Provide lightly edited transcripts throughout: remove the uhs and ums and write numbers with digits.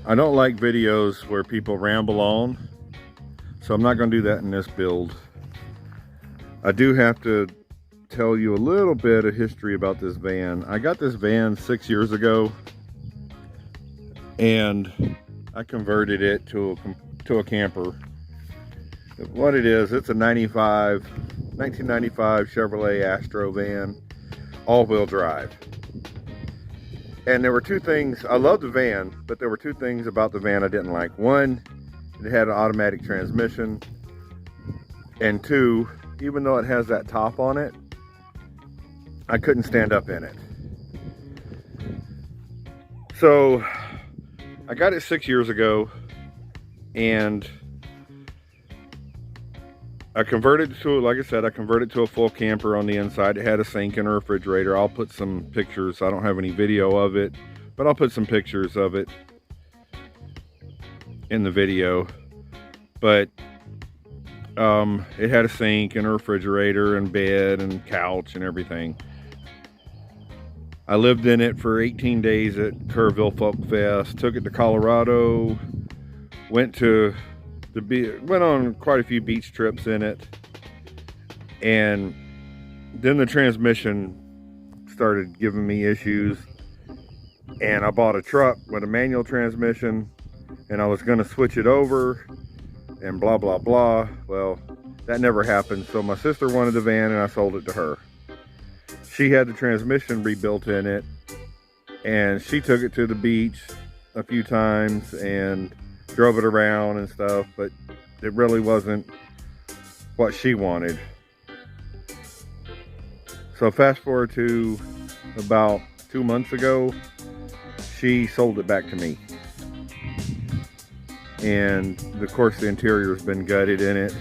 I don't like videos where people ramble on, so I'm not going to do that in this build. I do have to tell you a little bit of history about this van. I got this van 6 years ago, and I converted it to a camper. What it is, it's a 1995 Chevrolet Astro van, all-wheel drive. And there were two things, I love the van, but there were two things about the van I didn't like. One, it had an automatic transmission. And two, even though it has that top on it, I couldn't stand up in it. So I got it 6 years ago, and I converted to, like I said, I converted to a full camper on the inside. It had a sink and a refrigerator. I'll put some pictures. I don't have any video of it, but I'll put some pictures of it in the video. But it had a sink and a refrigerator and bed and couch and everything. I lived in it for 18 days at Kerrville Folk Fest. Took it to Colorado. Went on quite a few beach trips in it, and then the transmission started giving me issues, and I bought a truck with a manual transmission, and I was going to switch it over and blah blah blah. Well, that never happened, so my sister wanted the van and I sold it to her. She had the transmission rebuilt in it, and she took it to the beach a few times and drove it around and stuff, but it really wasn't what she wanted. So fast forward to about 2 months ago, she sold it back to me. And of course the interior's been gutted in it.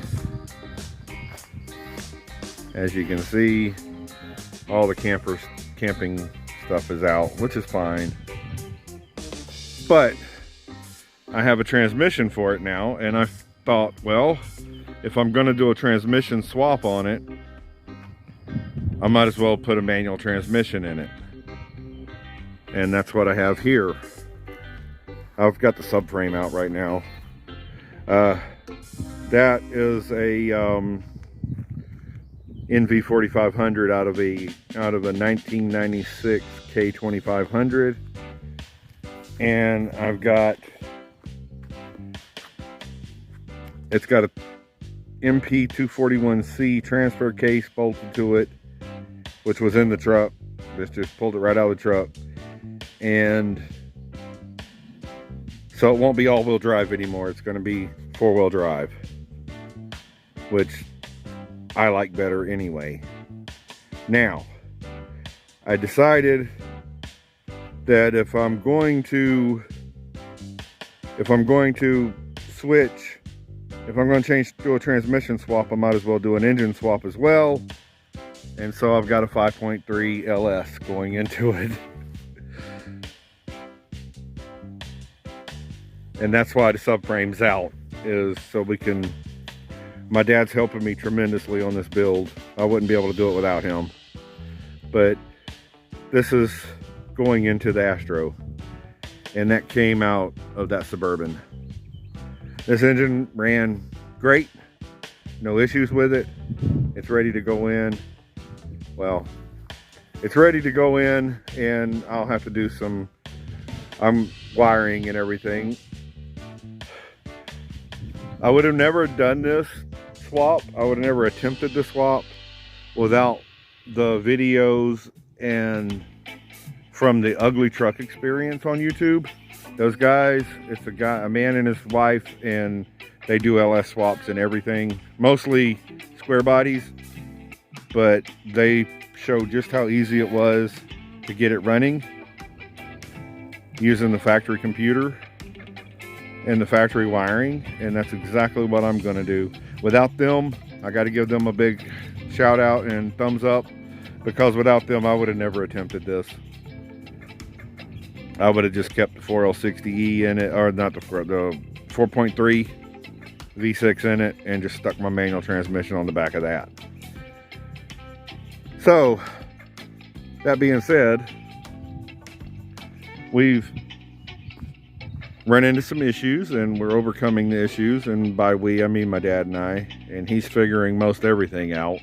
As you can see, all the camping stuff is out, which is fine. But I have a transmission for it now, and I thought, well, if I'm going to do a transmission swap on it, I might as well put a manual transmission in it. And that's what I have here. I've got the subframe out right now. That is a NV 4500 out of a 1996 K2500, and it's got a MP 241C transfer case bolted to it, which was in the truck. Just pulled it right out of the truck. And so it won't be all-wheel drive anymore. It's going to be four-wheel drive, which I like better anyway. Now, I decided that if I'm going to change to a transmission swap, I might as well do an engine swap as well. And so I've got a 5.3 LS going into it. And that's why the subframe's out, is so we can, my dad's helping me tremendously on this build. I wouldn't be able to do it without him. But this is going into the Astro, and that came out of that Suburban. This engine ran great, no issues with it. It's ready to go in. Well, it's ready to go in, and I'll have to do some wiring and everything. I would have never done this swap. I would have never attempted the swap without the videos and from the Ugly Truck Experience on YouTube. Those guys, it's a man and his wife, and they do LS swaps and everything, mostly square bodies, but they showed just how easy it was to get it running using the factory computer and the factory wiring, and that's exactly what I'm going to do. Without them, I got to give them a big shout out and thumbs up, because without them I would have never attempted this. I would have just kept the 4L60E in it, or not the 4.3 V6 in it, and just stuck my manual transmission on the back of that. So that being said, we've run into some issues, and we're overcoming the issues. And by we, I mean my dad and I. And he's figuring most everything out.